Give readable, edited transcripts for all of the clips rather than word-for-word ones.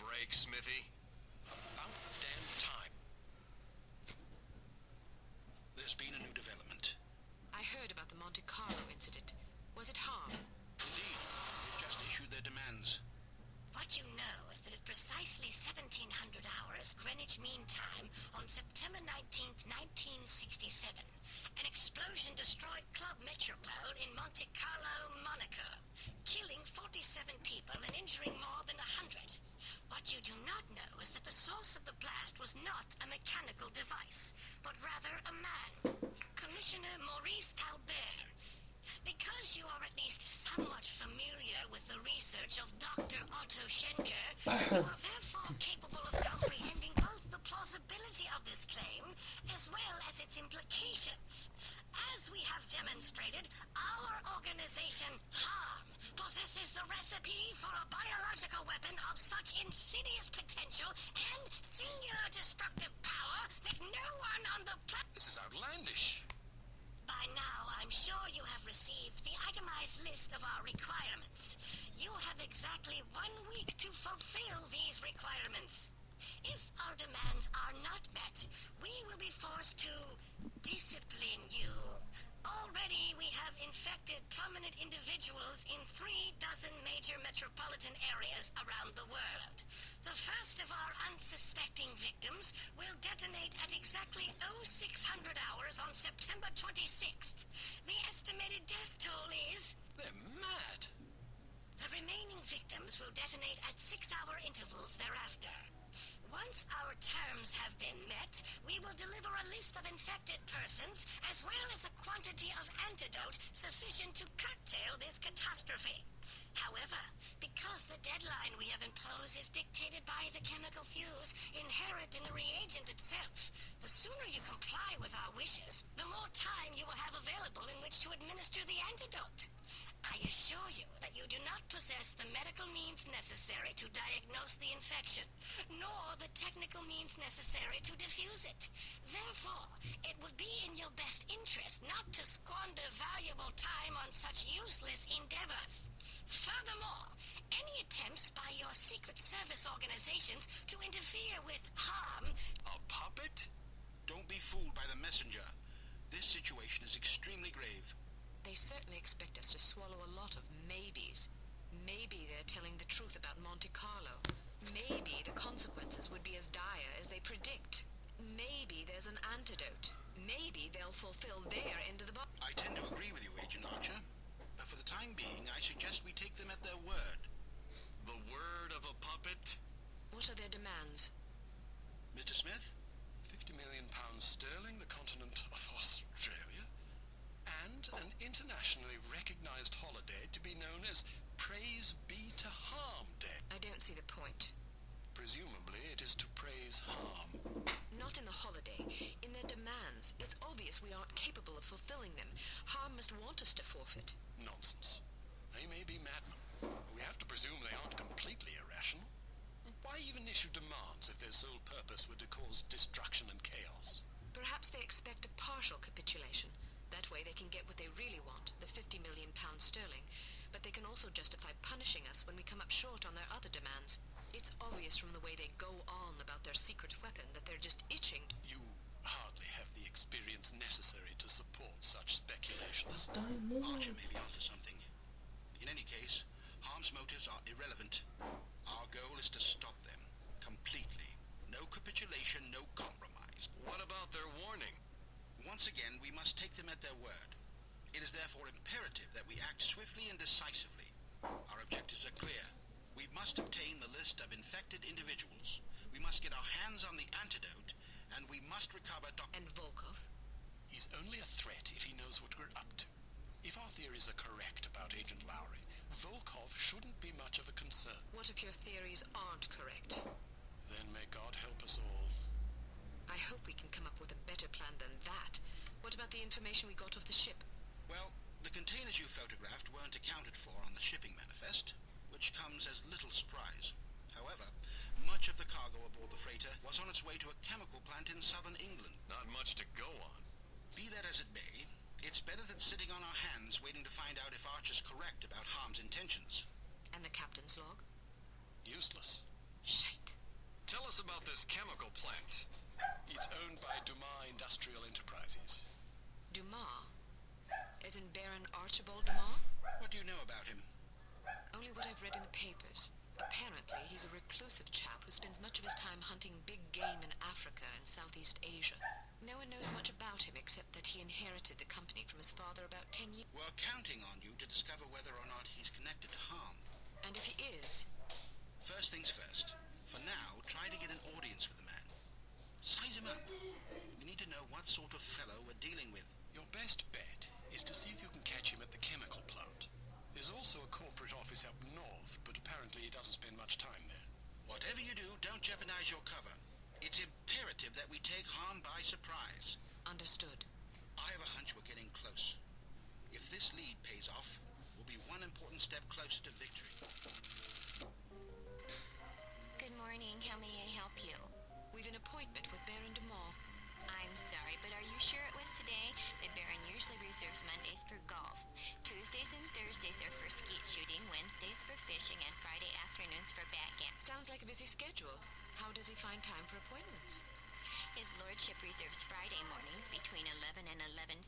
break, Smithy? About damn time. There's been a new development. I heard about the Monte Carlo incident. Was it harm? Indeed, they've just issued their demands. What you know is that at precisely 1700 hours Greenwich Mean Time on September 19th, 1967, an explosion destroyed Club Metropole in Monte Carlo, Monaco, killing 47 people and injuring more than 100. What you do not know is that the source of the blast was not a mechanical device, but rather a man, Commissioner Maurice Albert. Because you are at least somewhat familiar with the research of Dr. Otto Schenker, you are therefore capable of comprehending both the plausibility of this claim as well as its implications. As we have demonstrated, our organization, HARM, possesses the recipe for a biological weapon of such insidious potential and singular destructive power that no one on the planet... This is outlandish. By now, I'm sure you have received the itemized list of our requirements. You have exactly 1 week to fulfill these requirements. If our demands are not met, we will be forced to discipline you. Already, we have infected prominent individuals in 3 dozen major metropolitan areas around the world. The first of our unsuspecting victims will detonate at exactly 0600 hours on September 26th. The estimated death toll is... They're mad. The remaining victims will detonate at 6-hour intervals thereafter. Once our terms have been met, we will deliver a list of infected persons as well as a quantity of antidote sufficient to curtail this catastrophe. However, because the deadline we have imposed is dictated by the chemical fuse inherent in the reagent itself, the sooner you comply with our wishes, the more time you will have available in which to administer the antidote. I assure you that you do not possess the medical means necessary to diagnose the infection, nor the technical means necessary to diffuse it. Therefore, it would be in your best interest not to squander valuable time on such useless endeavors. Furthermore, any attempts by your secret service organizations to interfere with harm... A puppet? Don't be fooled by the messenger. This situation is extremely grave. They certainly expect us to swallow a lot of maybes. Maybe they're telling the truth about Monte Carlo. Maybe the consequences would be as dire as they predict. Maybe there's an antidote. Maybe they'll fulfill their end of the bargain. I tend to agree with you, Agent Archer. But for the time being, I suggest we take them at their word. The word of a puppet? What are their demands? Mr. Smith? 50 million pounds sterling, the continent of Australia, and an internationally recognized holiday to be known as Praise Be to Harm Day. I don't see the point. Presumably it is to praise harm. Not in the holiday. In their demands. It's obvious we aren't capable of fulfilling them. Harm must want us to forfeit. Nonsense. They may be madmen. We have to presume they aren't completely irrational. Why even issue demands if their sole purpose were to cause destruction and chaos? Perhaps they expect a partial capitulation. That way they can get what they really want, the 50 million pounds sterling. But they can also justify punishing us when we come up short on their other demands. It's obvious from the way they go on about their secret weapon that they're just itching. You hardly have the experience necessary to support such speculations. Archer may be onto something. In any case, harm's motives are irrelevant. Our goal is to stop them. Completely. No capitulation, no compromise. What about their warning? Once again, we must take them at their word. It is therefore imperative that we act swiftly and decisively. Our objectives are clear. We must obtain the list of infected individuals. We must get our hands on the antidote, and we must recover And Volkov? He's only a threat if he knows what we're up to. If our theories are correct about Agent Lowry, Volkov shouldn't be much of a concern. What if your theories aren't correct? Then may God help us all. I hope we can come up with a better plan than that. What about the information we got off the ship? Well, the containers you photographed weren't accounted for on the shipping manifest, which comes as little surprise. However, much of the cargo aboard the freighter was on its way to a chemical plant in southern England. Not much to go on. Be that as it may, it's better than sitting on our hands waiting to find out if Archer's correct about Harm's intentions. And the captain's log? Useless. Shite. Tell us about this chemical plant. It's owned by Dumas Industrial Enterprises. Dumas? As in Baron Archibald Dumas? What do you know about him? Only what I've read in the papers. Apparently, he's a reclusive chap who spends much of his time hunting big game in Africa and Southeast Asia. No one knows much about him except that he inherited the company from his father about 10 years. We're counting on you to discover whether or not he's connected to harm. And if he is, First things first. For now, try to get an audience with the man. Size him up. We need to know what sort of fellow we're dealing with. Your best bet is to see if you can catch him at the chemical plant. There's also a corporate office up north, but apparently he doesn't spend much time there. Whatever you do, don't jeopardize your cover. It's imperative that we take harm by surprise. understood. I have a hunch we're getting close. If this lead pays off, we'll be one important step closer to victory. Good morning. How may I help you? We've an appointment with Baron Dumas. I'm sorry, but are you sure it was today? The Baron usually reserves Mondays for golf. Tuesdays and Thursdays are for skeet shooting, Wednesdays for fishing, and Friday afternoons for backgammon. Sounds like a busy schedule. How does he find time for appointments? His lordship reserves Friday mornings between 11 and 11:15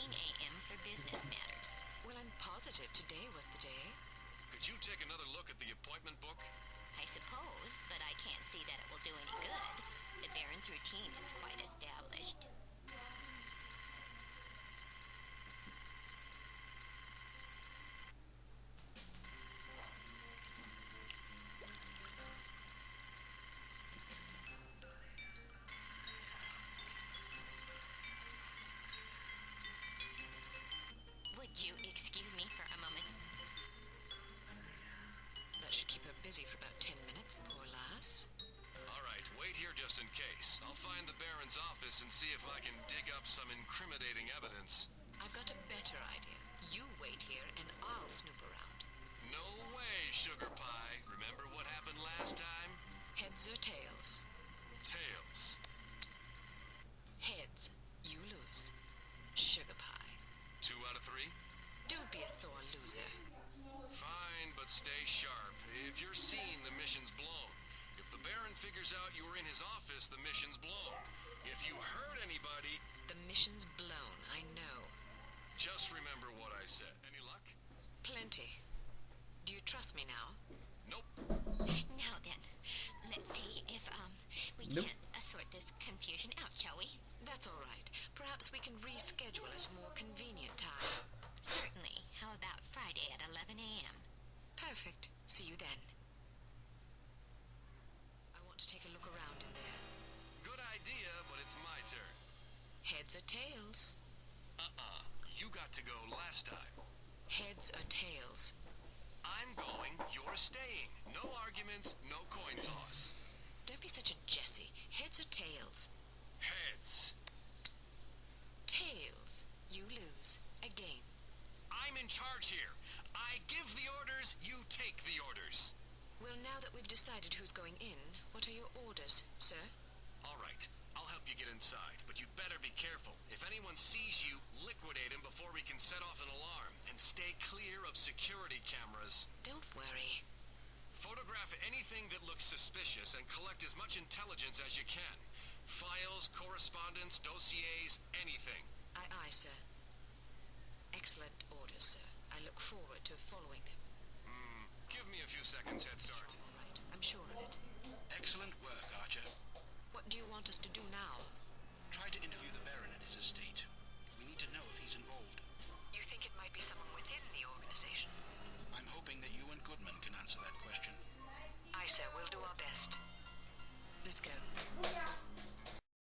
a.m. for business matters. Well, I'm positive today was the day. Could you take another look at the appointment book? I suppose, but I can't see that it will do any good. The Baron's routine is quite established. Would you excuse me for a moment? That should keep her busy for about 10 minutes, poor lass. All right, wait here just in case. I'll find the Baron's office and see if I can dig up some incriminating evidence. I've got a better idea. You wait here and I'll snoop around. No way, Sugar Pie. Remember what happened last time? Heads or tails? Tails. Heads. You lose. Sugar pie. 2 out of 3? Don't be a sore loser. Fine, but stay sharp. If you're seen, the mission's blown. If the Baron figures out you were in his office, the mission's blown. If you hurt anybody, The mission's blown, I know. just remember what I said. Any luck? Plenty. Do you trust me now? Nope. Now then, let's see if, we Nope. can't sort this confusion out, shall we? That's all right. Perhaps we can reschedule at a more convenient time. Certainly. How about Friday at 11 a.m.? Perfect. See you then. I want to take a look around in there. Good idea, but it's my turn. Heads or tails? You got to go last time. Heads or tails? I'm going, you're staying. No arguments, no coin toss. Don't be such a Jessie. Heads or tails? Heads. Tails. You lose. Again. I'm in charge here. I give the orders, you take the orders. Well, now that we've decided who's going in, what are your orders, sir? All right, I'll help you get inside, but you'd better be careful. If anyone sees you, liquidate him before we can set off an alarm. And stay clear of security cameras. Don't worry. Photograph anything that looks suspicious and collect as much intelligence as you can. Files, correspondence, dossiers, anything. Aye, aye, sir. Excellent orders, sir. I look forward to following them. Give me a few seconds head start. All right, I'm sure of it. Excellent work, Archer. What do you want us to do now? Try to interview the Baron at his estate. We need to know if he's involved. You think it might be someone within the organization? I'm hoping that you and Goodman can answer that question. Aye, sir. We'll do our best. Let's go.